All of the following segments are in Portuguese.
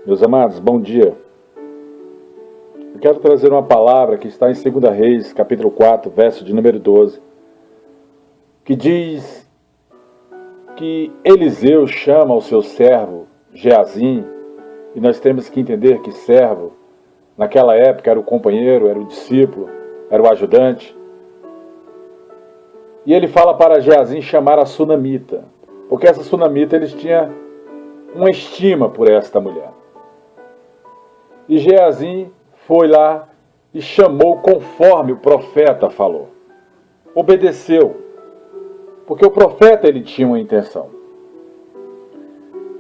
Meus amados, bom dia. Eu quero trazer uma palavra que está em 2 Reis, capítulo 4, verso de número 12, que diz que Eliseu chama o seu servo Geazim, e nós temos que entender que servo, naquela época, era o companheiro, era o discípulo, era o ajudante. E ele fala para Geazim chamar a sunamita, porque essa sunamita, eles tinham uma estima por esta mulher. E Geazim foi lá e chamou conforme o profeta falou. Obedeceu, porque o profeta ele tinha uma intenção.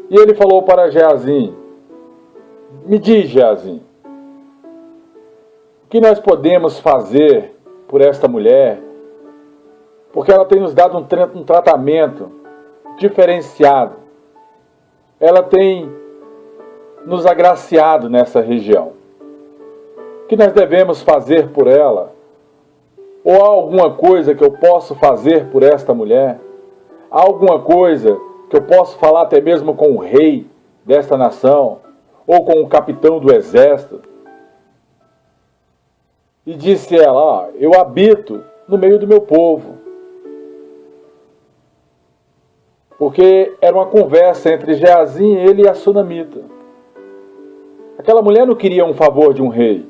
E ele falou para Geazim: me diz, Geazim, o que nós podemos fazer por esta mulher? Porque ela tem nos dado um tratamento diferenciado. Ela tem nos agraciado nessa região. O que nós devemos fazer por ela? Ou há alguma coisa que eu posso fazer por esta mulher? Há alguma coisa que eu posso falar até mesmo com o rei desta nação? Ou com o capitão do exército? E disse ela: eu habito no meio do meu povo. Porque era uma conversa entre Geazim, ele e a sunamita. Aquela mulher não queria um favor de um rei.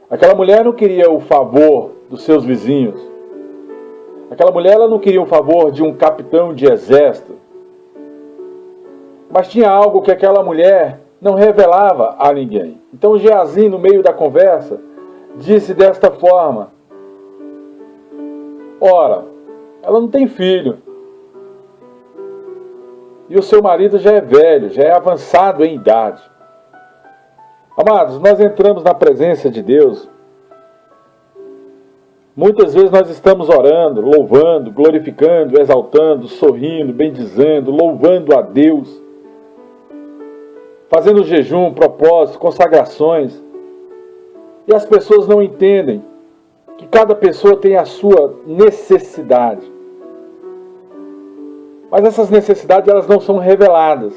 Aquela mulher não queria o favor dos seus vizinhos. Aquela mulher ela não queria o favor de um capitão de exército. Mas tinha algo que aquela mulher não revelava a ninguém. Então Geazim, no meio da conversa, disse desta forma: ora, ela não tem filho. E o seu marido já é velho, já é avançado em idade. Amados, nós entramos na presença de Deus. Muitas vezes nós estamos orando, louvando, glorificando, exaltando, sorrindo, bendizendo, louvando a Deus, fazendo jejum, propósitos, consagrações. E as pessoas não entendem que cada pessoa tem a sua necessidade. Mas essas necessidades elas não são reveladas.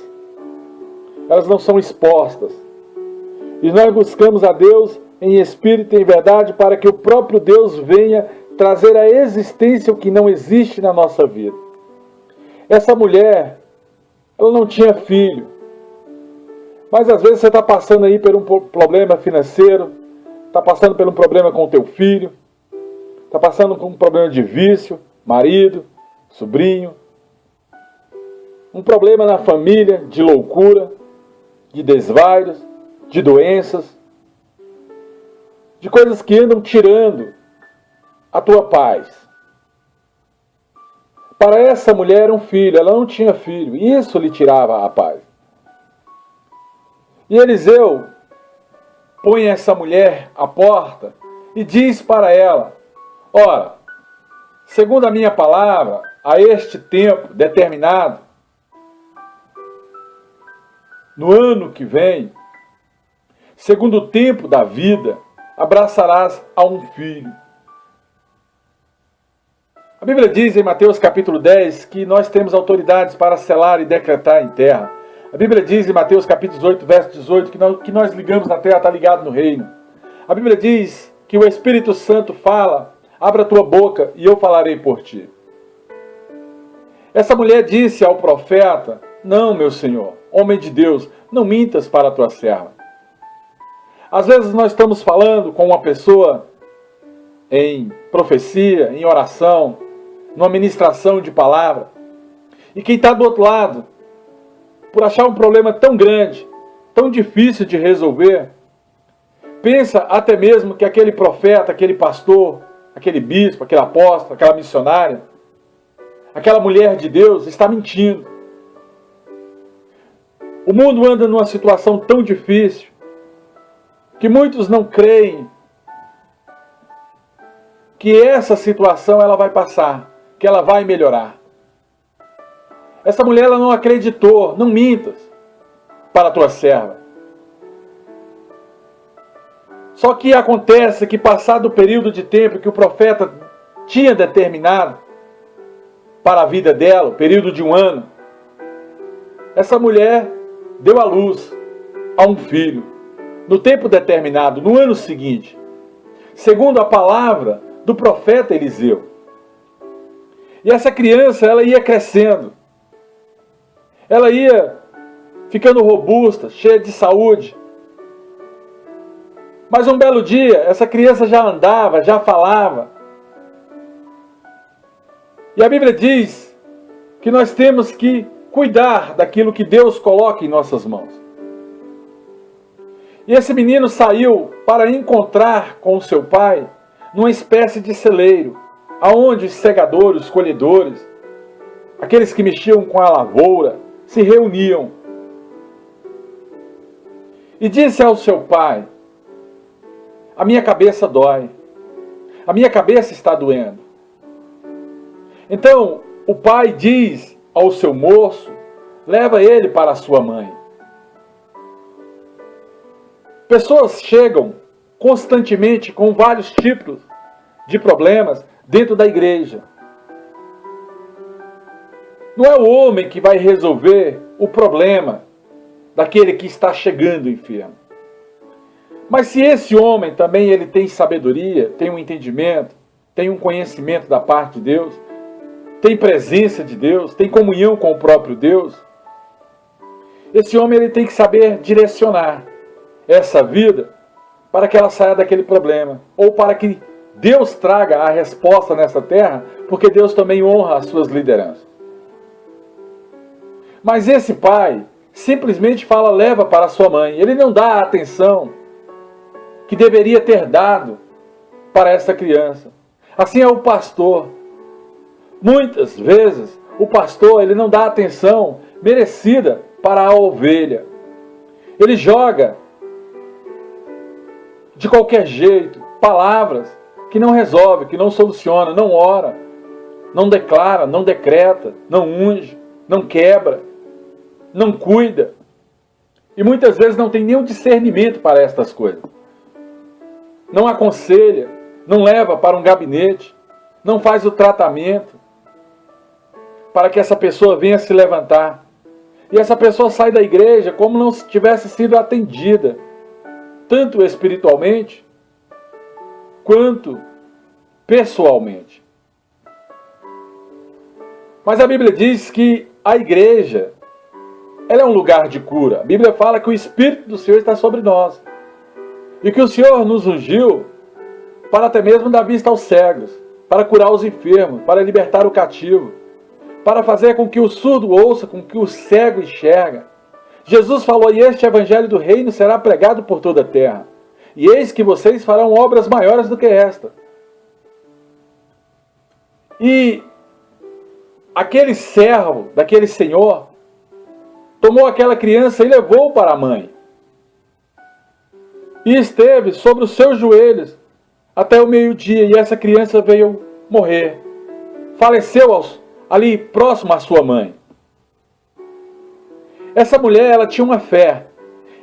Elas não são expostas. E nós buscamos a Deus em espírito e em verdade para que o próprio Deus venha trazer à existência o que não existe na nossa vida. Essa mulher, ela não tinha filho. Mas às vezes você está passando aí por um problema financeiro, está passando por um problema com o teu filho, está passando por um problema de vício, marido, sobrinho, um problema na família, de loucura, de desvairos, de doenças, de coisas que andam tirando a tua paz. Para essa mulher era um filho, ela não tinha filho, e isso lhe tirava a paz. E Eliseu põe essa mulher à porta e diz para ela: ora, segundo a minha palavra, a este tempo determinado, no ano que vem, segundo o tempo da vida, abraçarás a um filho. A Bíblia diz em Mateus capítulo 10 que nós temos autoridades para selar e decretar em terra. A Bíblia diz em Mateus capítulo 18, verso 18, que nós ligamos na terra, está ligado no reino. A Bíblia diz que o Espírito Santo fala: abra a tua boca e eu falarei por ti. Essa mulher disse ao profeta: não, meu Senhor, homem de Deus, não mintas para a tua serva. Às vezes nós estamos falando com uma pessoa em profecia, em oração, numa ministração de palavra, e quem está do outro lado, por achar um problema tão grande, tão difícil de resolver, pensa até mesmo que aquele profeta, aquele pastor, aquele bispo, aquele apóstolo, aquela missionária, aquela mulher de Deus está mentindo. O mundo anda numa situação tão difícil que muitos não creem que essa situação ela vai passar, que ela vai melhorar. Essa mulher ela não acreditou, não mintas para a tua serva. Só que acontece que passado o período de tempo que o profeta tinha determinado para a vida dela, o período de um ano, essa mulher deu à luz a um filho, no tempo determinado, no ano seguinte, segundo a palavra do profeta Eliseu. E essa criança, ela ia crescendo, ela ia ficando robusta, cheia de saúde. Mas um belo dia, essa criança já andava, já falava. E a Bíblia diz que nós temos que cuidar daquilo que Deus coloca em nossas mãos. E esse menino saiu para encontrar com o seu pai numa espécie de celeiro, aonde os segadores, os colhedores, aqueles que mexiam com a lavoura, se reuniam. E disse ao seu pai: a minha cabeça dói, a minha cabeça está doendo. Então o pai diz ao seu moço: leva ele para a sua mãe. Pessoas chegam constantemente com vários tipos de problemas dentro da igreja. Não é o homem que vai resolver o problema daquele que está chegando enfermo. Mas se esse homem também ele tem sabedoria, tem um entendimento, tem um conhecimento da parte de Deus, tem presença de Deus, tem comunhão com o próprio Deus, esse homem ele tem que saber direcionar essa vida para que ela saia daquele problema, ou para que Deus traga a resposta nessa terra, porque Deus também honra as suas lideranças. Mas esse pai simplesmente fala: leva para sua mãe. Ele não dá a atenção que deveria ter dado para essa criança. Assim é o pastor. Muitas vezes o pastor ele não dá a atenção merecida para a ovelha. Ele joga de qualquer jeito palavras que não resolve, que não soluciona, não ora, não declara, não decreta, não unge, não quebra, não cuida. E muitas vezes não tem nenhum discernimento para estas coisas. Não aconselha, não leva para um gabinete, não faz o tratamento para que essa pessoa venha se levantar. E essa pessoa sai da igreja como não tivesse sido atendida, tanto espiritualmente, quanto pessoalmente. Mas a Bíblia diz que a igreja, ela é um lugar de cura. A Bíblia fala que o Espírito do Senhor está sobre nós. E que o Senhor nos ungiu para até mesmo dar vista aos cegos, para curar os enfermos, para libertar o cativo, para fazer com que o surdo ouça, com que o cego enxerga. Jesus falou: e este evangelho do reino será pregado por toda a terra. E eis que vocês farão obras maiores do que esta. E aquele servo daquele senhor tomou aquela criança e levou para a mãe. E esteve sobre os seus joelhos até o meio-dia. E essa criança veio morrer. Faleceu ali próximo à sua mãe. Essa mulher, ela tinha uma fé.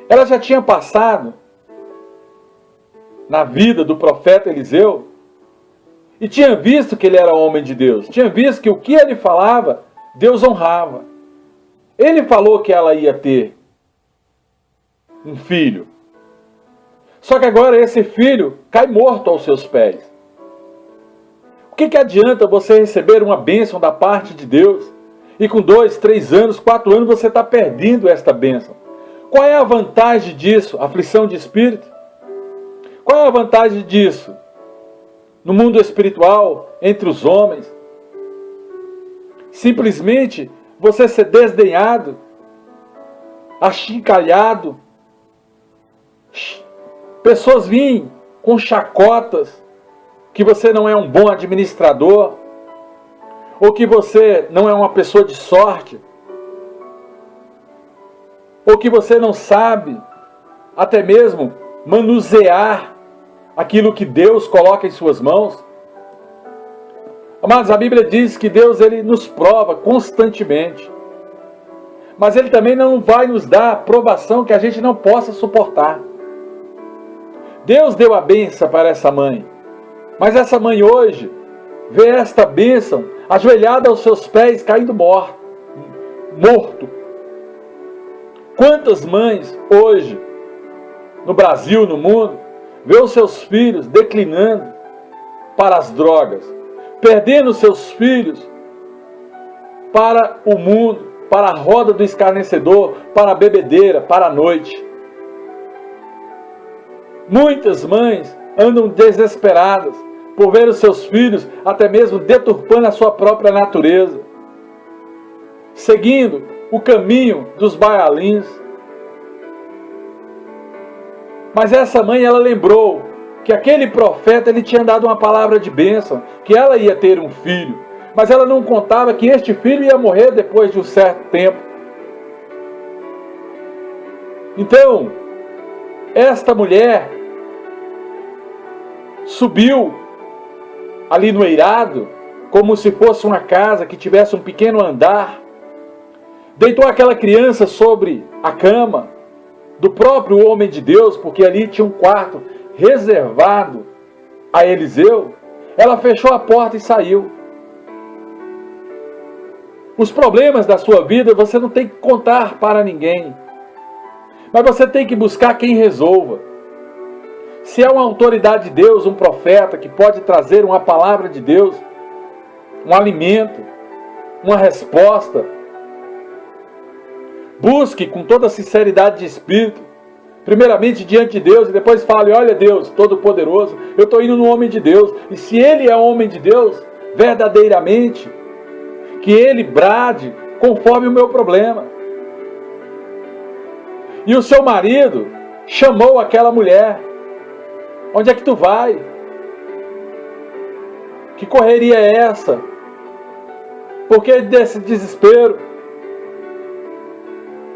Ela já tinha passado na vida do profeta Eliseu e tinha visto que ele era homem de Deus. Tinha visto que o que ele falava, Deus honrava. Ele falou que ela ia ter um filho. Só que agora esse filho cai morto aos seus pés. O que adianta você receber uma bênção da parte de Deus e com 2, 3 anos, 4 anos você está perdendo esta bênção? Qual é a vantagem disso? Aflição de espírito? Qual é a vantagem disso no mundo espiritual, entre os homens? Simplesmente você ser desdenhado, achincalhado, pessoas vêm com chacotas que você não é um bom administrador, ou que você não é uma pessoa de sorte, ou que você não sabe até mesmo manusear aquilo que Deus coloca em suas mãos. Amados, a Bíblia diz que Deus ele nos prova constantemente, mas Ele também não vai nos dar a provação que a gente não possa suportar. Deus deu a bênção para essa mãe, mas essa mãe hoje vê esta bênção ajoelhada aos seus pés, caindo morto. Quantas mães hoje no Brasil, no mundo, vê os seus filhos declinando para as drogas, perdendo seus filhos para o mundo, para a roda do escarnecedor, para a bebedeira, para a noite. Muitas mães andam desesperadas por ver os seus filhos até mesmo deturpando a sua própria natureza, seguindo o caminho dos baalins. Mas essa mãe, ela lembrou que aquele profeta, ele tinha dado uma palavra de bênção, que ela ia ter um filho, mas ela não contava que este filho ia morrer depois de um certo tempo. Então, esta mulher subiu ali no eirado, como se fosse uma casa que tivesse um pequeno andar, deitou aquela criança sobre a cama do próprio homem de Deus, porque ali tinha um quarto reservado a Eliseu. Ela fechou a porta e saiu. Os problemas da sua vida você não tem que contar para ninguém, mas você tem que buscar quem resolva. Se é uma autoridade de Deus, um profeta que pode trazer uma palavra de Deus, um alimento, uma resposta, busque com toda a sinceridade de espírito, primeiramente diante de Deus, e depois fale: olha Deus Todo-Poderoso, eu estou indo no homem de Deus, e se ele é homem de Deus, verdadeiramente, que ele brade conforme o meu problema. E o seu marido chamou aquela mulher: onde é que tu vai? Que correria é essa? Por que desse desespero?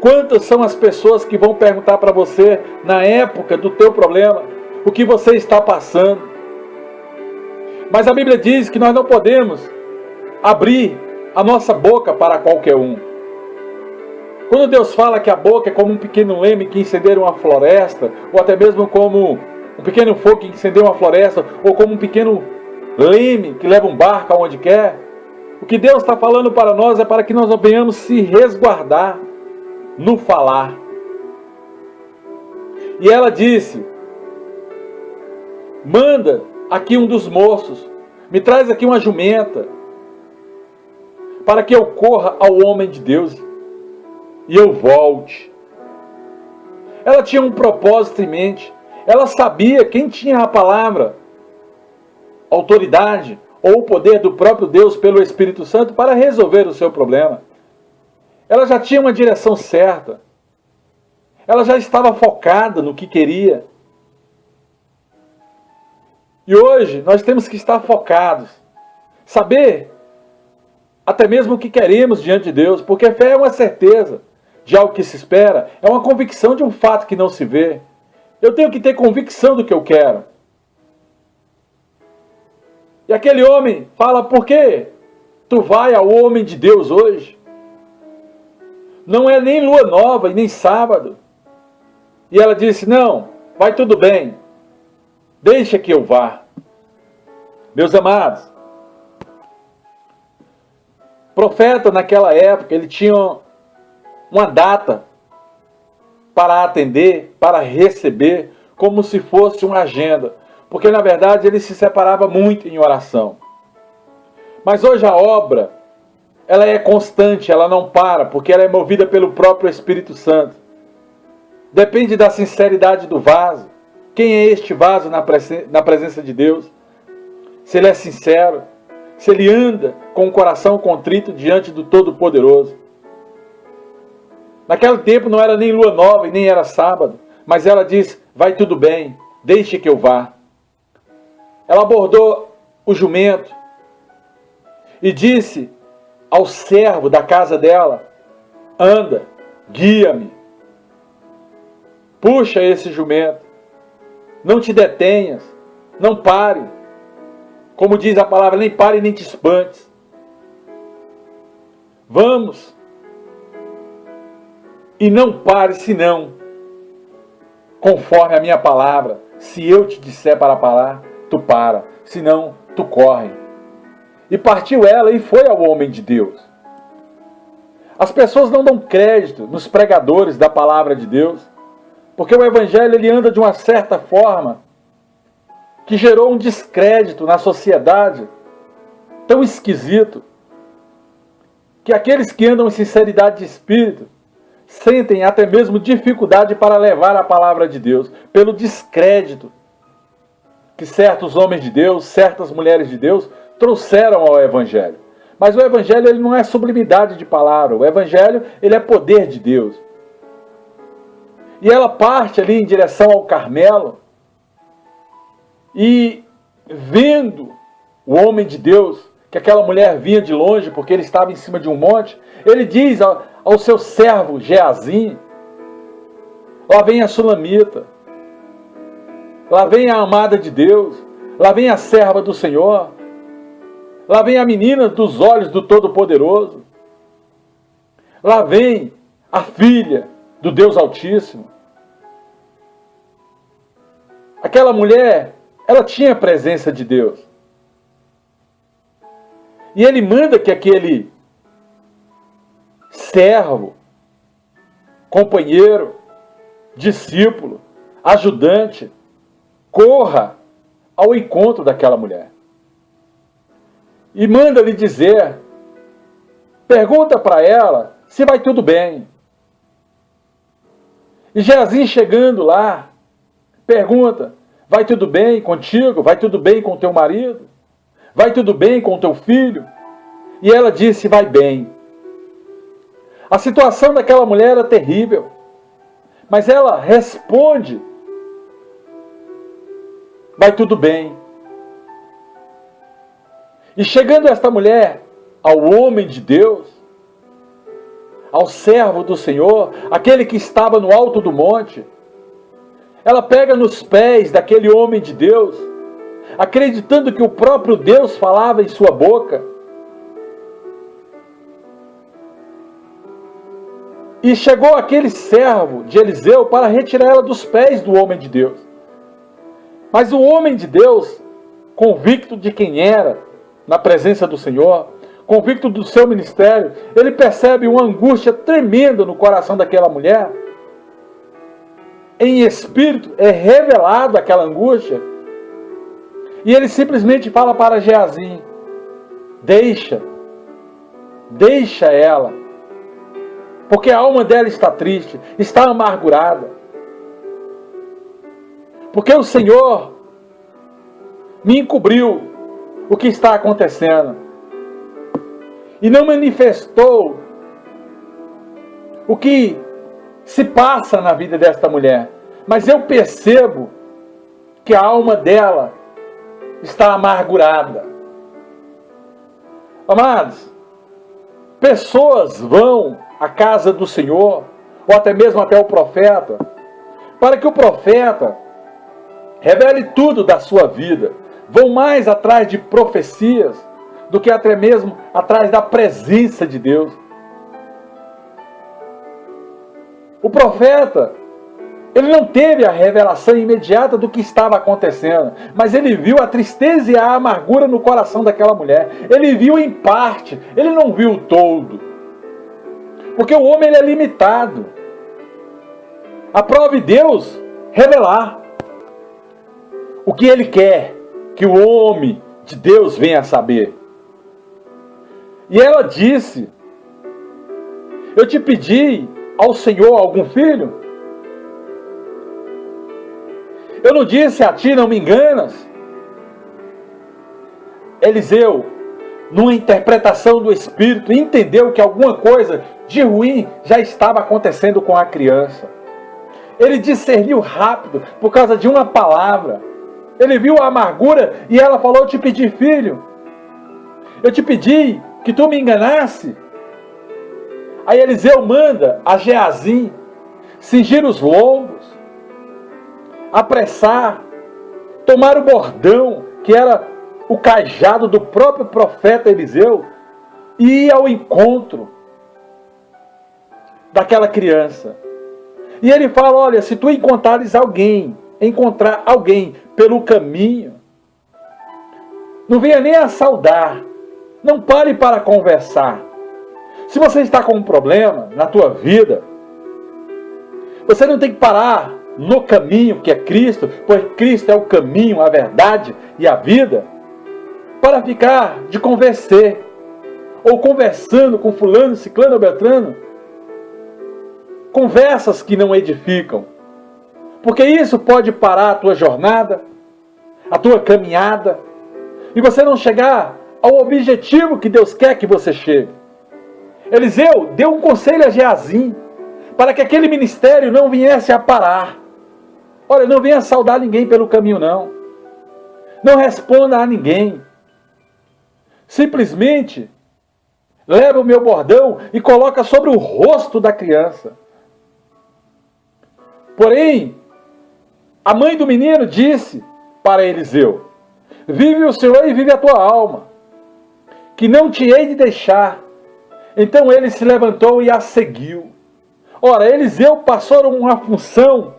Quantas são as pessoas que vão perguntar para você, na época do teu problema, o que você está passando? Mas a Bíblia diz que nós não podemos abrir a nossa boca para qualquer um. Quando Deus fala que a boca é como um pequeno leme que incendeia uma floresta, ou até mesmo como um pequeno fogo que incendeia uma floresta, ou como um pequeno leme que leva um barco aonde quer, o que Deus está falando para nós é para que nós venhamos se resguardar no falar. E ela disse: manda aqui um dos moços, me traz aqui uma jumenta, para que eu corra ao homem de Deus e eu volte. Ela tinha um propósito em mente. Ela sabia quem tinha a palavra, autoridade ou o poder do próprio Deus pelo Espírito Santo para resolver o seu problema. Ela já tinha uma direção certa. Ela já estava focada no que queria. E hoje nós temos que estar focados. Saber até mesmo o que queremos diante de Deus. Porque fé é uma certeza de algo que se espera. É uma convicção de um fato que não se vê. Eu tenho que ter convicção do que eu quero. E aquele homem fala: por que tu vai ao homem de Deus hoje? Não é nem lua nova e nem sábado. E ela disse: não, vai tudo bem, deixa que eu vá. Meus amados, profeta naquela época, ele tinha uma data para atender, para receber, como se fosse uma agenda. Porque na verdade ele se separava muito em oração. Mas hoje a obra, ela é constante, ela não para, porque ela é movida pelo próprio Espírito Santo. Depende da sinceridade do vaso. Quem é este vaso na presença de Deus? Se ele é sincero, se ele anda com o coração contrito diante do Todo-Poderoso. Naquele tempo não era nem lua nova e nem era sábado, mas ela diz: vai tudo bem, deixe que eu vá. Ela abordou o jumento e disse ao servo da casa dela: anda, guia-me, puxa esse jumento, não te detenhas, não pare, como diz a palavra, nem pare nem te espantes, vamos, e não pare senão, conforme a minha palavra, se eu te disser para parar, tu para, senão tu corre. E partiu ela e foi ao homem de Deus. As pessoas não dão crédito nos pregadores da palavra de Deus, Porque o evangelho ele anda de uma certa forma que gerou um descrédito na sociedade tão esquisito que aqueles que andam em sinceridade de espírito sentem até mesmo dificuldade para levar a palavra de Deus, pelo descrédito que certos homens de Deus, certas mulheres de Deus trouxeram ao evangelho. Mas o evangelho ele não é sublimidade de palavra, o evangelho ele é poder de Deus. E ela parte ali em direção ao Carmelo, e vendo o homem de Deus, que aquela mulher vinha de longe, porque ele estava em cima de um monte, ele diz ao seu servo Geazim: lá vem a Sulamita, lá vem a amada de Deus, lá vem a serva do Senhor, lá vem a menina dos olhos do Todo-Poderoso, lá vem a filha do Deus Altíssimo. Aquela mulher, ela tinha a presença de Deus. E ele manda que aquele servo, companheiro, discípulo, ajudante, corra ao encontro daquela mulher. E manda lhe dizer, pergunta para ela se vai tudo bem. E Geazim chegando lá, pergunta, vai tudo bem contigo? Vai tudo bem com teu marido? Vai tudo bem com teu filho? E ela disse, vai bem. A situação daquela mulher era terrível. Mas ela responde, vai tudo bem. E chegando esta mulher ao homem de Deus, ao servo do Senhor, aquele que estava no alto do monte, ela pega nos pés daquele homem de Deus, acreditando que o próprio Deus falava em sua boca. E chegou aquele servo de Eliseu para retirar ela dos pés do homem de Deus. Mas o homem de Deus, convicto de quem era, na presença do Senhor, convicto do seu ministério, ele percebe uma angústia tremenda no coração daquela mulher. Em espírito é revelado aquela angústia. E ele simplesmente fala para Geazim, deixa ela. Porque a alma dela está triste, está amargurada. Porque o Senhor me encobriu o que está acontecendo. E não manifestou o que se passa na vida desta mulher. Mas eu percebo que a alma dela está amargurada. Amados, pessoas vão à casa do Senhor, ou até mesmo até o profeta, para que o profeta revele tudo da sua vida. Vão mais atrás de profecias do que até mesmo atrás da presença de Deus. O profeta, ele não teve a revelação imediata do que estava acontecendo, mas ele viu a tristeza e a amargura no coração daquela mulher. Ele viu em parte, ele não viu o todo. Porque o homem ele é limitado. Aprove Deus revelar o que ele quer que o homem de Deus venha a saber. E ela disse, eu te pedi ao Senhor algum filho? Eu não disse a ti, não me enganas? Eliseu, numa interpretação do Espírito, entendeu que alguma coisa de ruim já estava acontecendo com a criança. Ele discerniu rápido, por causa de uma palavra. Ele viu a amargura e ela falou, eu te pedi filho. Eu te pedi que tu me enganasse. Aí Eliseu manda a Geazim cingir os lombos, apressar, tomar o bordão, que era o cajado do próprio profeta Eliseu, e ir ao encontro daquela criança. E ele fala, olha, se tu encontrar alguém pelo caminho, não venha nem a saudar, não pare para conversar. Se você está com um problema na tua vida, você não tem que parar no caminho que é Cristo, pois Cristo é o caminho, a verdade e a vida, para ficar de converser, ou conversando com fulano, ciclano ou beltrano, conversas que não edificam, porque isso pode parar a tua jornada, a tua caminhada, e você não chegar ao objetivo que Deus quer que você chegue. Eliseu deu um conselho a Geazi, para que aquele ministério não viesse a parar. Olha, não venha saudar ninguém pelo caminho, não. Não responda a ninguém. Simplesmente leva o meu bordão e coloca sobre o rosto da criança. Porém, a mãe do menino disse para Eliseu: vive o Senhor e vive a tua alma, que não te hei de deixar. Então ele se levantou e a seguiu. Ora, Eliseu passou uma função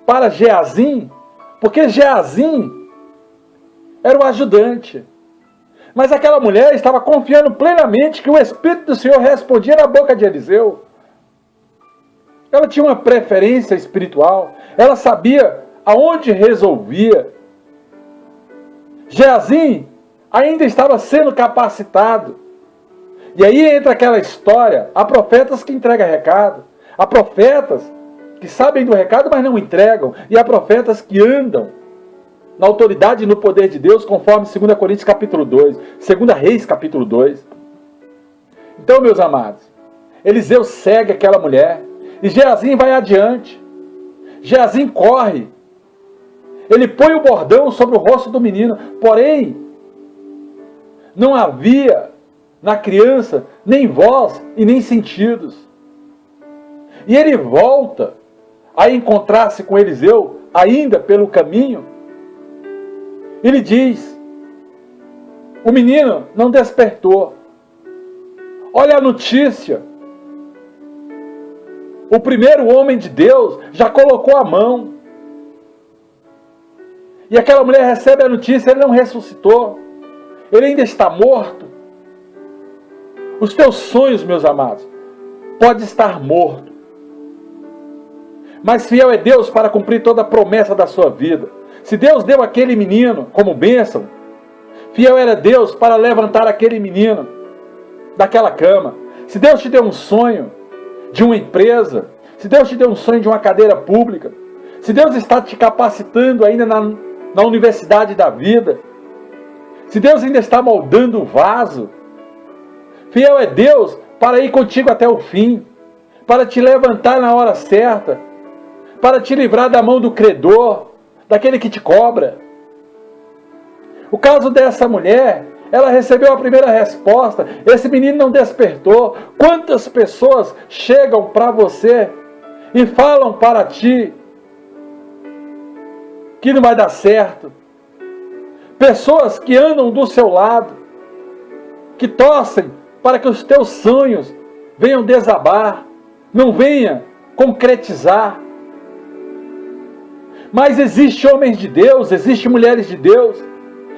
para Geazi, porque Geazi era o ajudante. Mas aquela mulher estava confiando plenamente que o Espírito do Senhor respondia na boca de Eliseu. Ela tinha uma preferência espiritual. Ela sabia aonde resolvia. Geazi ainda estava sendo capacitado. E aí entra aquela história. Há profetas que entregam recado. Há profetas que sabem do recado, mas não entregam. E há profetas que andam na autoridade e no poder de Deus, conforme 2 Coríntios capítulo 2, 2 Reis capítulo 2. Então, meus amados, Eliseu segue aquela mulher, e Geazi vai adiante. Geazi corre. Ele põe o bordão sobre o rosto do menino, porém, não havia na criança nem voz e nem sentidos. E ele volta a encontrar-se com Eliseu, ainda pelo caminho. Ele diz: o menino não despertou. Olha a notícia. O primeiro homem de Deus já colocou a mão. E aquela mulher recebe a notícia: ele não ressuscitou. Ele ainda está morto. Os teus sonhos, meus amados, pode estar morto. Mas fiel é Deus para cumprir toda a promessa da sua vida. Se Deus deu aquele menino como bênção, fiel era Deus para levantar aquele menino daquela cama. Se Deus te deu um sonho de uma empresa, se Deus te deu um sonho de uma cadeira pública, se Deus está te capacitando ainda na universidade da vida, se Deus ainda está moldando o vaso, fiel é Deus para ir contigo até o fim, para te levantar na hora certa, para te livrar da mão do credor, daquele que te cobra. O caso dessa mulher, ela recebeu a primeira resposta, esse menino não despertou. Quantas pessoas chegam para você e falam para ti que não vai dar certo? Pessoas que andam do seu lado, que torcem para que os teus sonhos venham desabar, não venham concretizar. Mas existe homens de Deus, existe mulheres de Deus,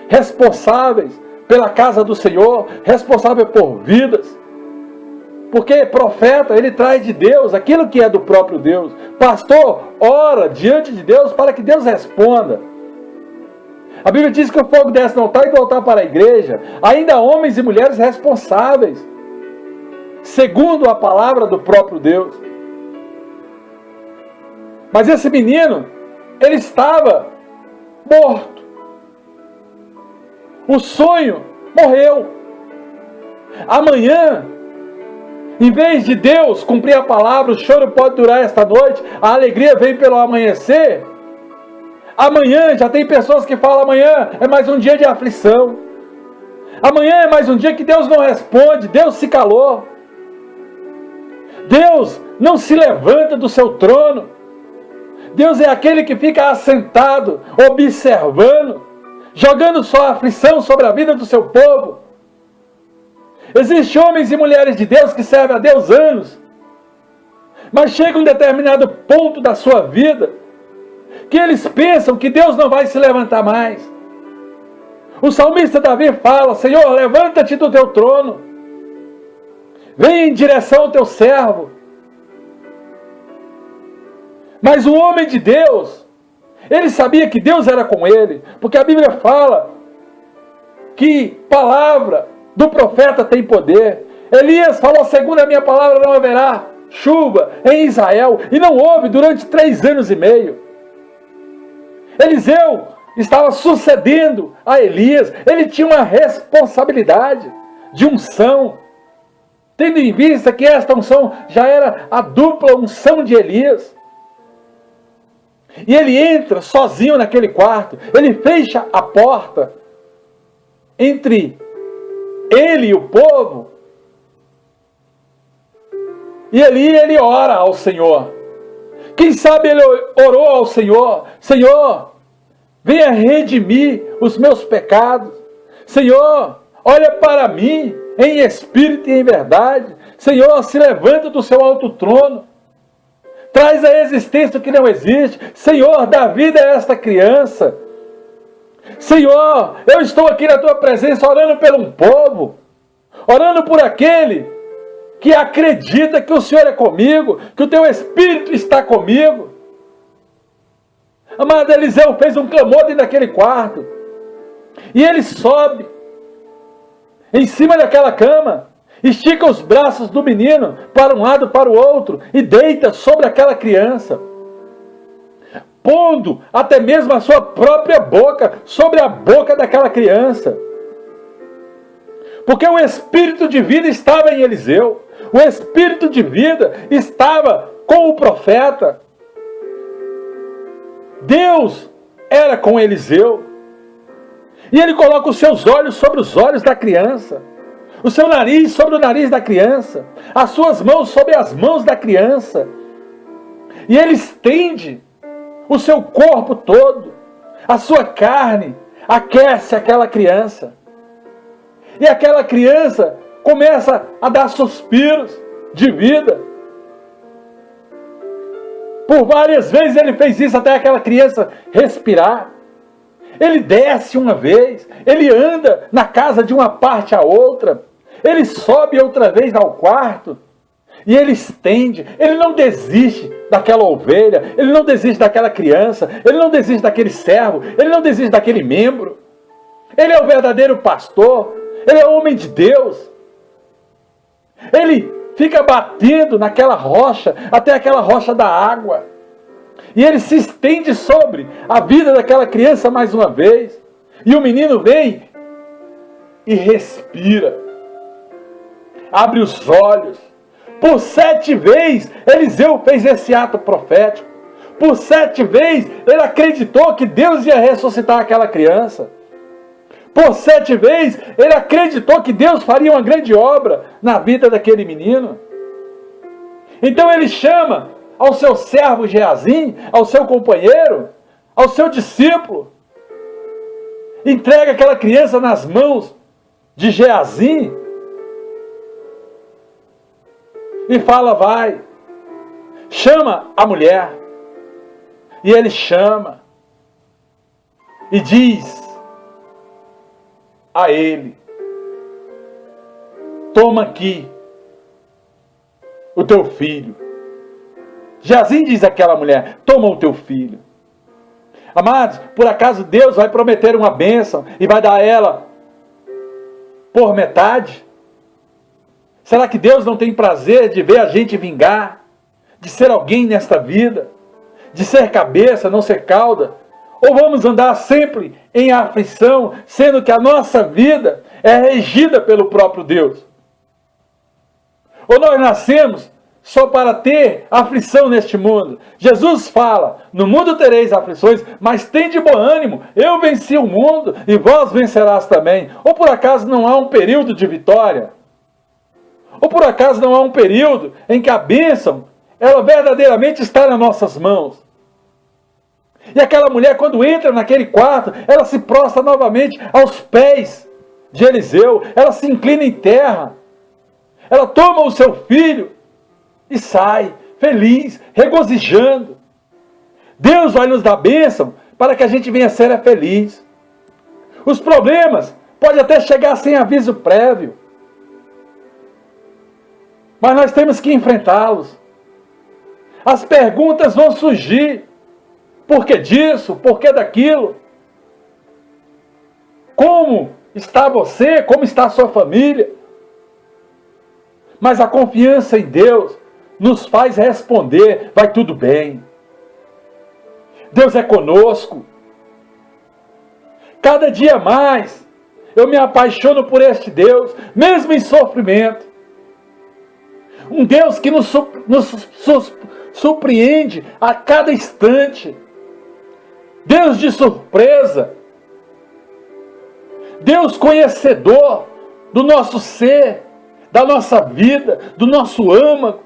responsáveis pela casa do Senhor, responsáveis por vidas. Porque profeta, ele traz de Deus aquilo que é do próprio Deus. Pastor, ora diante de Deus para que Deus responda. A Bíblia diz que o fogo desce no altar e do altar para a igreja. Ainda homens e mulheres responsáveis, segundo a palavra do próprio Deus. Mas esse menino, ele estava morto. O sonho morreu. Amanhã, em vez de Deus cumprir a palavra, o choro pode durar esta noite, a alegria vem pelo amanhecer. Amanhã, já tem pessoas que falam: amanhã é mais um dia de aflição. Amanhã é mais um dia que Deus não responde, Deus se calou. Deus não se levanta do seu trono. Deus é aquele que fica assentado, observando, jogando só aflição sobre a vida do seu povo. Existem homens e mulheres de Deus que servem a Deus anos, mas chega um determinado ponto da sua vida que eles pensam que Deus não vai se levantar mais. O salmista Davi fala: Senhor, levanta-te do teu trono, vem em direção ao teu servo. Mas o homem de Deus, ele sabia que Deus era com ele, porque a Bíblia fala que palavra do profeta tem poder. Elias falou: segundo a minha palavra não haverá chuva em Israel, e não houve durante 3 anos e meio. Eliseu estava sucedendo a Elias, ele tinha uma responsabilidade de unção, tendo em vista que esta unção já era a dupla unção de Elias. E ele entra sozinho naquele quarto, ele fecha a porta entre ele e o povo, e ali ele ora ao Senhor. Quem sabe ele orou ao Senhor: Senhor, venha redimir os meus pecados. Senhor, olha para mim em espírito e em verdade. Senhor, se levanta do seu alto trono. Traz à existência o que não existe. Senhor, dá vida a esta criança. Senhor, eu estou aqui na tua presença orando por um povo, orando por aquele que acredita que o Senhor é comigo, que o teu Espírito está comigo. Amado, Eliseu fez um clamor dentro daquele quarto, e ele sobe em cima daquela cama, estica os braços do menino para um lado, para o outro, e deita sobre aquela criança, pondo até mesmo a sua própria boca sobre a boca daquela criança. Porque o espírito de vida estava em Eliseu, o espírito de vida estava com o profeta. Deus era com Eliseu, e ele coloca os seus olhos sobre os olhos da criança, o seu nariz sobre o nariz da criança, as suas mãos sobre as mãos da criança, e ele estende o seu corpo todo, a sua carne, aquece aquela criança, e aquela criança começa a dar suspiros de vida. Por várias vezes ele fez isso até aquela criança respirar. Ele desce uma vez, ele anda na casa de uma parte a outra, ele sobe outra vez ao quarto, e ele estende. Ele não desiste daquela ovelha, ele não desiste daquela criança, ele não desiste daquele servo, ele não desiste daquele membro. Ele é o verdadeiro pastor, ele é o homem de Deus. Ele fica batendo naquela rocha, até aquela rocha da água, e ele se estende sobre a vida daquela criança mais uma vez, e o menino vem e respira, abre os olhos. Por 7 vezes Eliseu fez esse ato profético. Por 7 vezes ele acreditou que Deus ia ressuscitar aquela criança. Por 7 vezes ele acreditou que Deus faria uma grande obra na vida daquele menino. Então ele chama ao seu servo Geazim, ao seu companheiro, ao seu discípulo, entrega aquela criança nas mãos de Geazim e fala: vai, chama a mulher. E ele chama e diz a ele: toma aqui o teu filho. Geazim diz àquela mulher: toma o teu filho. Amados, por acaso Deus vai prometer uma bênção e vai dar a ela por metade? Será que Deus não tem prazer de ver a gente vingar, de ser alguém nesta vida, de ser cabeça, não ser cauda? Ou vamos andar sempre em aflição, sendo que a nossa vida é regida pelo próprio Deus? Ou nós nascemos só para ter aflição neste mundo? Jesus fala: no mundo tereis aflições, mas tende bom ânimo, eu venci o mundo e vós vencerás também. Ou por acaso não há um período de vitória? Ou por acaso não há um período em que a bênção, ela verdadeiramente está nas nossas mãos? E aquela mulher, quando entra naquele quarto, ela se prostra novamente aos pés de Eliseu, ela se inclina em terra, ela toma o seu filho e sai feliz, regozijando. Deus vai nos dar bênção para que a gente venha ser feliz. Os problemas podem até chegar sem aviso prévio, mas nós temos que enfrentá-los. As perguntas vão surgir. Por que disso? Por que daquilo? Como está você? Como está a sua família? Mas a confiança em Deus nos faz responder: vai tudo bem. Deus é conosco. Cada dia mais eu me apaixono por este Deus, mesmo em sofrimento. Um Deus que nos surpreende a cada instante. Deus de surpresa. Deus conhecedor do nosso ser, da nossa vida, do nosso âmago.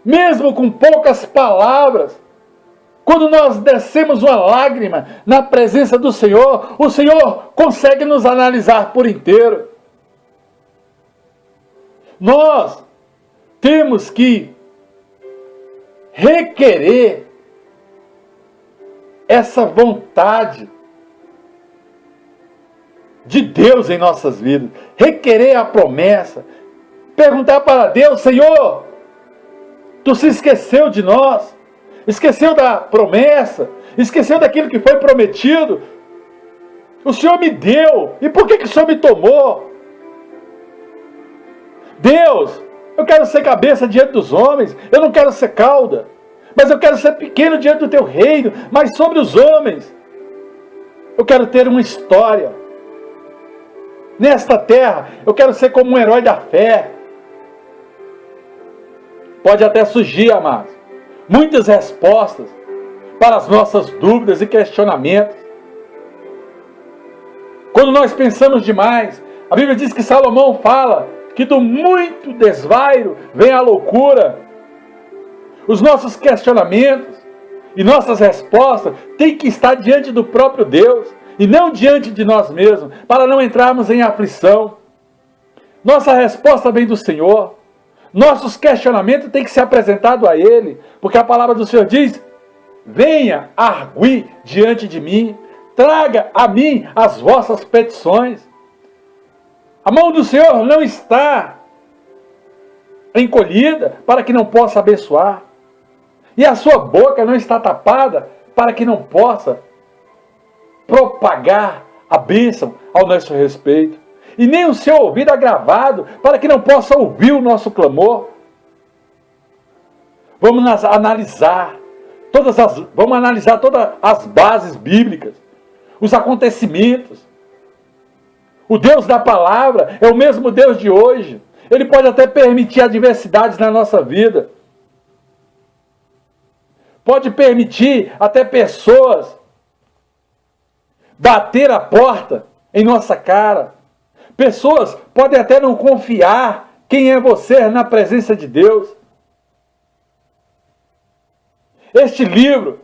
Mesmo com poucas palavras, quando nós descemos uma lágrima na presença do Senhor, o Senhor consegue nos analisar por inteiro. Nós temos que requerer essa vontade de Deus em nossas vidas, requerer a promessa, perguntar para Deus: Senhor, Tu se esqueceu de nós, esqueceu da promessa, esqueceu daquilo que foi prometido, o Senhor me deu, e por que o Senhor me tomou? Deus, eu quero ser cabeça diante dos homens, eu não quero ser cauda, mas eu quero ser pequeno diante do Teu reino, mas sobre os homens, eu quero ter uma história. Nesta terra, eu quero ser como um herói da fé. Pode até surgir, amados, muitas respostas para as nossas dúvidas e questionamentos. Quando nós pensamos demais, a Bíblia diz que Salomão fala que do muito desvairo vem a loucura. Os nossos questionamentos e nossas respostas têm que estar diante do próprio Deus e não diante de nós mesmos, para não entrarmos em aflição. Nossa resposta vem do Senhor. Nossos questionamentos têm que ser apresentados a Ele, porque a palavra do Senhor diz: venha arguir diante de mim, traga a mim as vossas petições. A mão do Senhor não está encolhida para que não possa abençoar, e a sua boca não está tapada para que não possa propagar a bênção ao nosso respeito, e nem o seu ouvido agravado para que não possa ouvir o nosso clamor. Vamos analisar todas as bases bíblicas, os acontecimentos. O Deus da palavra é o mesmo Deus de hoje. Ele pode até permitir adversidades na nossa vida. Pode permitir até pessoas bater a porta em nossa cara. Pessoas podem até não confiar quem é você na presença de Deus. Este livro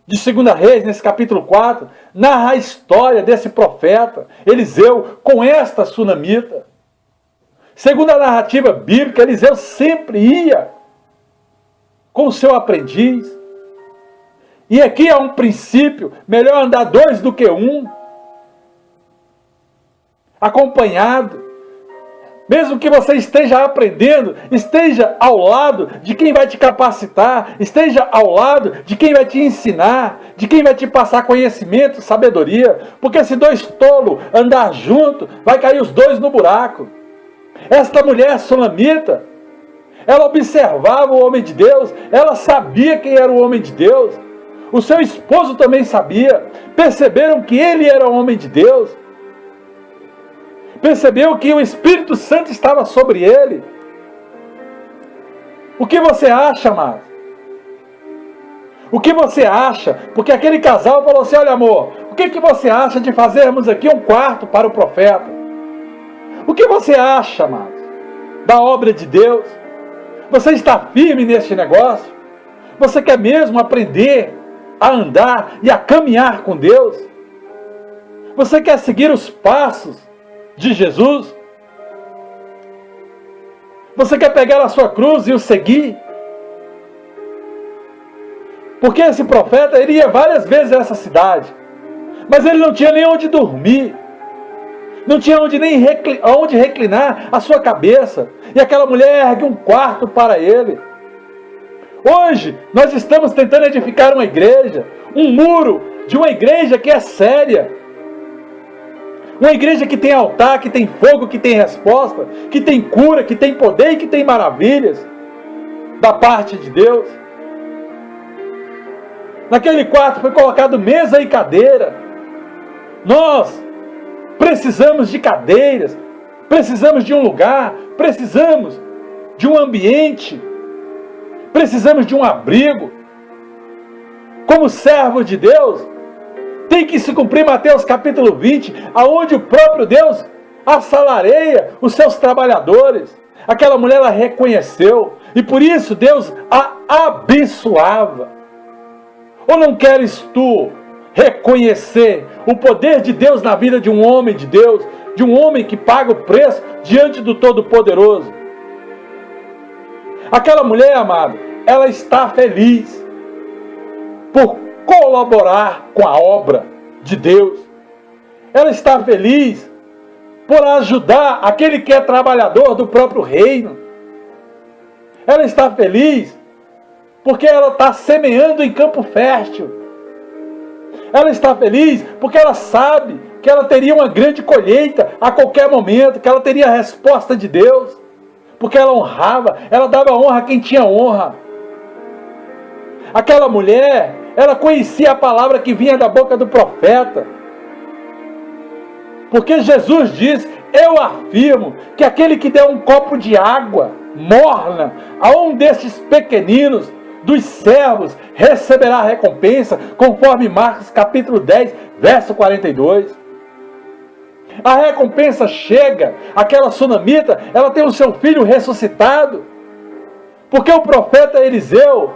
de 2 Reis, nesse capítulo 4, narra a história desse profeta, Eliseu, com esta sunamita. Segundo a narrativa bíblica, Eliseu sempre ia com o seu aprendiz. E aqui há um princípio: melhor andar dois do que um. Acompanhado. Mesmo que você esteja aprendendo, esteja ao lado de quem vai te capacitar, esteja ao lado de quem vai te ensinar, de quem vai te passar conhecimento, sabedoria. Porque se dois tolos andar junto, vai cair os dois no buraco. Esta mulher sulamita, ela observava o homem de Deus, ela sabia quem era o homem de Deus. O seu esposo também sabia. Perceberam que ele era o homem de Deus. Percebeu que o Espírito Santo estava sobre ele. O que você acha, amado? O que você acha? Porque aquele casal falou assim: olha, amor, o que você acha de fazermos aqui um quarto para o profeta? O que você acha, amado, da obra de Deus? Você está firme neste negócio? Você quer mesmo aprender a andar e a caminhar com Deus? Você quer seguir os passos de Jesus? Você quer pegar a sua cruz e o seguir? Porque esse profeta, ele ia várias vezes a essa cidade, mas ele não tinha nem onde dormir, não tinha onde reclinar a sua cabeça, e aquela mulher ergue um quarto para ele. Hoje, nós estamos tentando edificar uma igreja, um muro de uma igreja que é séria. Uma igreja que tem altar, que tem fogo, que tem resposta, que tem cura, que tem poder e que tem maravilhas da parte de Deus. Naquele quarto foi colocado mesa e cadeira. Nós precisamos de cadeiras, precisamos de um lugar, precisamos de um ambiente, precisamos de um abrigo. Como servo de Deus, tem que se cumprir Mateus capítulo 20, aonde o próprio Deus assalareia os seus trabalhadores. Aquela mulher, ela reconheceu, e por isso Deus a abençoava. Ou não queres tu reconhecer o poder de Deus na vida de um homem de Deus, de um homem que paga o preço diante do Todo-Poderoso? Aquela mulher, amado, ela está feliz por colaborar com a obra de Deus. Ela está feliz por ajudar aquele que é trabalhador do próprio reino. Ela está feliz porque ela está semeando em campo fértil. Ela está feliz porque ela sabe que ela teria uma grande colheita a qualquer momento, que ela teria a resposta de Deus, porque ela honrava, ela dava honra a quem tinha honra. Aquela mulher, ela conhecia a palavra que vinha da boca do profeta, porque Jesus diz: eu afirmo que aquele que der um copo de água morna a um destes pequeninos dos servos receberá a recompensa, conforme Marcos capítulo 10, verso 42. A recompensa chega. Aquela sunamita, ela tem o seu filho ressuscitado, porque o profeta Eliseu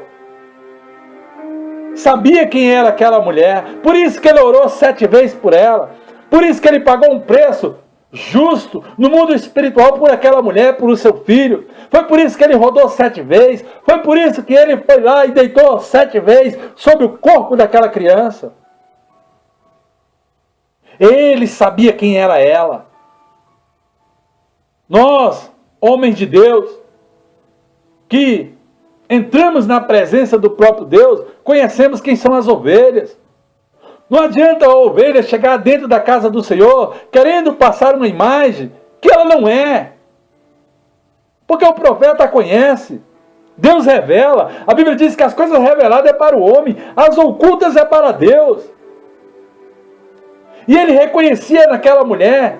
sabia quem era aquela mulher. Por isso que ele orou 7 vezes por ela. Por isso que ele pagou um preço justo no mundo espiritual por aquela mulher, por o seu filho. Foi por isso que ele rodou 7 vezes. Foi por isso que ele foi lá e deitou 7 vezes sobre o corpo daquela criança. Ele sabia quem era ela. Nós, homens de Deus, que entramos na presença do próprio Deus, conhecemos quem são as ovelhas. Não adianta a ovelha chegar dentro da casa do Senhor querendo passar uma imagem que ela não é. Porque o profeta a conhece. Deus revela. A Bíblia diz que as coisas reveladas é para o homem, as ocultas é para Deus. E ele reconhecia naquela mulher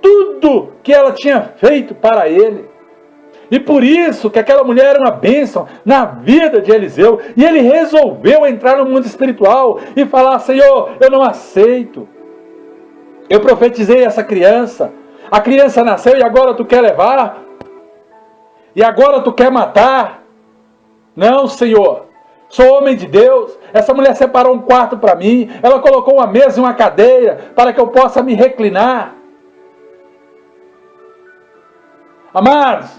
tudo que ela tinha feito para ele. E por isso que aquela mulher era uma bênção na vida de Eliseu. E ele resolveu entrar no mundo espiritual e falar: Senhor, eu não aceito. Eu profetizei essa criança. A criança nasceu e agora tu quer levar? E agora tu quer matar? Não, Senhor. Sou homem de Deus. Essa mulher separou um quarto para mim. Ela colocou uma mesa e uma cadeira para que eu possa me reclinar. Amados,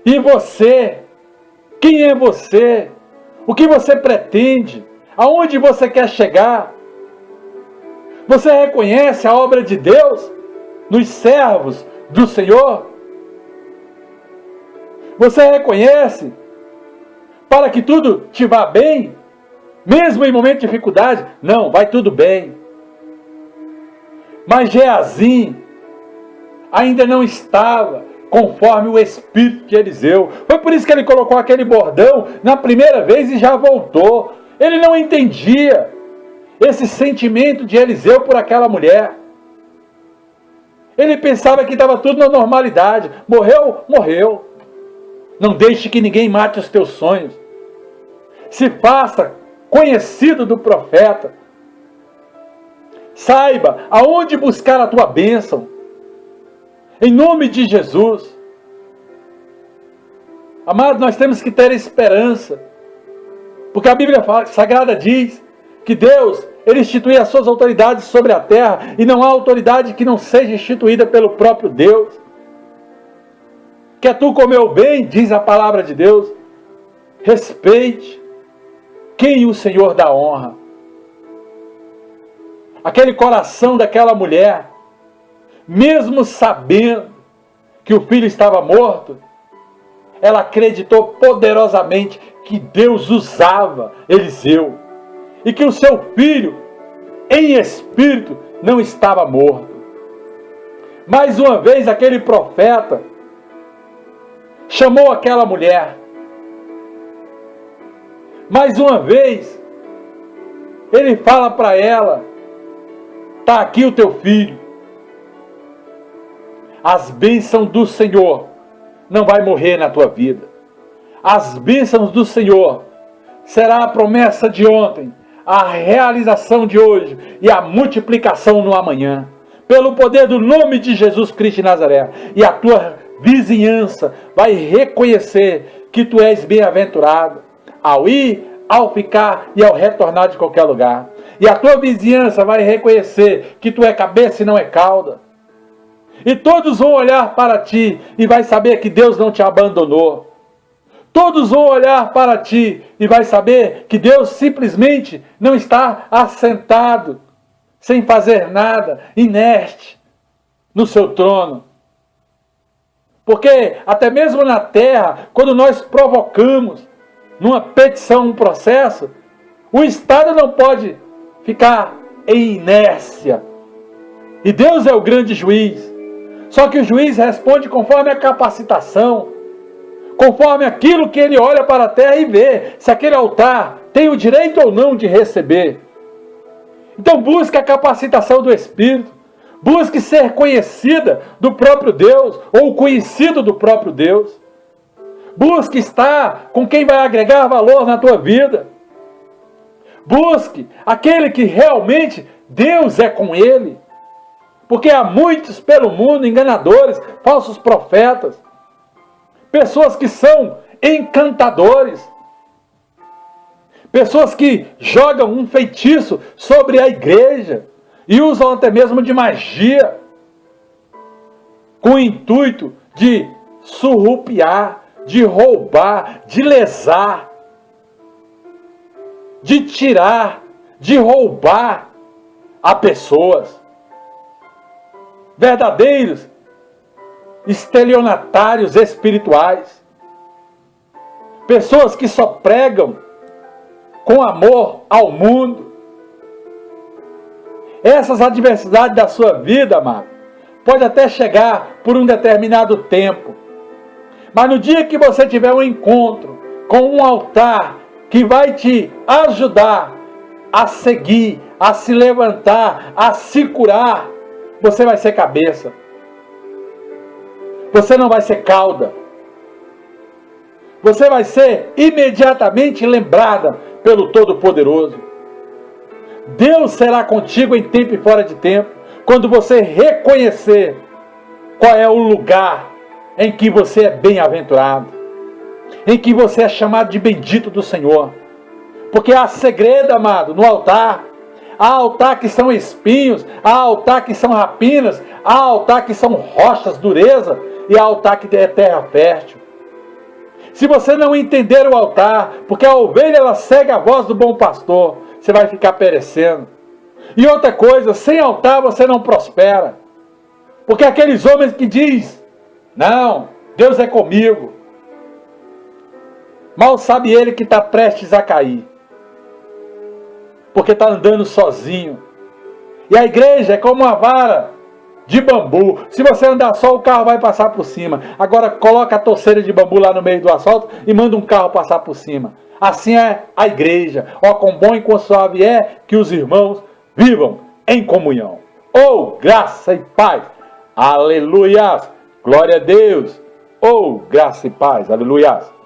e você? Quem é você? O que você pretende? Aonde você quer chegar? Você reconhece a obra de Deus nos servos do Senhor? Você reconhece para que tudo te vá bem? Mesmo em momento de dificuldade? Não, vai tudo bem. Mas Geazi ainda não estava conforme o espírito de Eliseu. Foi por isso que ele colocou aquele bordão na primeira vez e já voltou. Ele não entendia esse sentimento de Eliseu por aquela mulher. Ele pensava que estava tudo na normalidade. Morreu? Morreu. Não deixe que ninguém mate os teus sonhos. Se faça conhecido do profeta. Saiba aonde buscar a tua bênção. Em nome de Jesus. Amado, nós temos que ter esperança. Porque a Bíblia Sagrada diz que Deus, Ele institui as suas autoridades sobre a terra. E não há autoridade que não seja instituída pelo próprio Deus. Quer tu comer o bem, diz a palavra de Deus, respeite quem o Senhor dá honra. Aquele coração daquela mulher, mesmo sabendo que o filho estava morto, ela acreditou poderosamente que Deus usava Eliseu e que o seu filho, em espírito, não estava morto. Mais uma vez, aquele profeta chamou aquela mulher. Mais uma vez, ele fala para ela: está aqui o teu filho. As bênçãos do Senhor não vai morrer na tua vida. As bênçãos do Senhor será a promessa de ontem, a realização de hoje e a multiplicação no amanhã. Pelo poder do nome de Jesus Cristo de Nazaré. E a tua vizinhança vai reconhecer que tu és bem-aventurado ao ir, ao ficar e ao retornar de qualquer lugar. E a tua vizinhança vai reconhecer que tu é cabeça e não é cauda. E todos vão olhar para ti e vai saber que Deus não te abandonou. Todos vão olhar para ti e vai saber que Deus simplesmente não está assentado, sem fazer nada, inerte, no seu trono. Porque até mesmo na terra, quando nós provocamos numa petição, um processo, o Estado não pode ficar em inércia. E Deus é o grande juiz. Só que o juiz responde conforme a capacitação, conforme aquilo que ele olha para a terra e vê se aquele altar tem o direito ou não de receber. Então busque a capacitação do Espírito, busque ser conhecida do próprio Deus, ou conhecido do próprio Deus. Busque estar com quem vai agregar valor na tua vida. Busque aquele que realmente Deus é com ele. Porque há muitos pelo mundo, enganadores, falsos profetas, pessoas que são encantadores, pessoas que jogam um feitiço sobre a igreja e usam até mesmo de magia, com o intuito de surrupiar, de roubar, de lesar, de tirar, de roubar a pessoas. Verdadeiros estelionatários espirituais. Pessoas que só pregam com amor ao mundo. Essas adversidades da sua vida, amado, pode até chegar por um determinado tempo. Mas no dia que você tiver um encontro com um altar que vai te ajudar a seguir, a se levantar, a se curar, você vai ser cabeça. Você não vai ser cauda. Você vai ser imediatamente lembrada pelo Todo-Poderoso. Deus será contigo em tempo e fora de tempo, quando você reconhecer qual é o lugar em que você é bem-aventurado, em que você é chamado de bendito do Senhor. Porque há segredo, amado, no altar. Há altar que são espinhos, há altar que são rapinas, há altar que são rochas, dureza, e há altar que é terra fértil. Se você não entender o altar, porque a ovelha ela segue a voz do bom pastor, você vai ficar perecendo. E outra coisa, sem altar você não prospera. Porque aqueles homens que dizem: não, Deus é comigo, mal sabe ele que está prestes a cair. Porque está andando sozinho. E a igreja é como uma vara de bambu. Se você andar só, o carro vai passar por cima. Agora coloca a torceira de bambu lá no meio do asfalto e manda um carro passar por cima. Assim é a igreja. Ó, quão bom e quão suave é que os irmãos vivam em comunhão. Oh, graça e paz. Aleluias. Glória a Deus. Oh, graça e paz. Aleluias.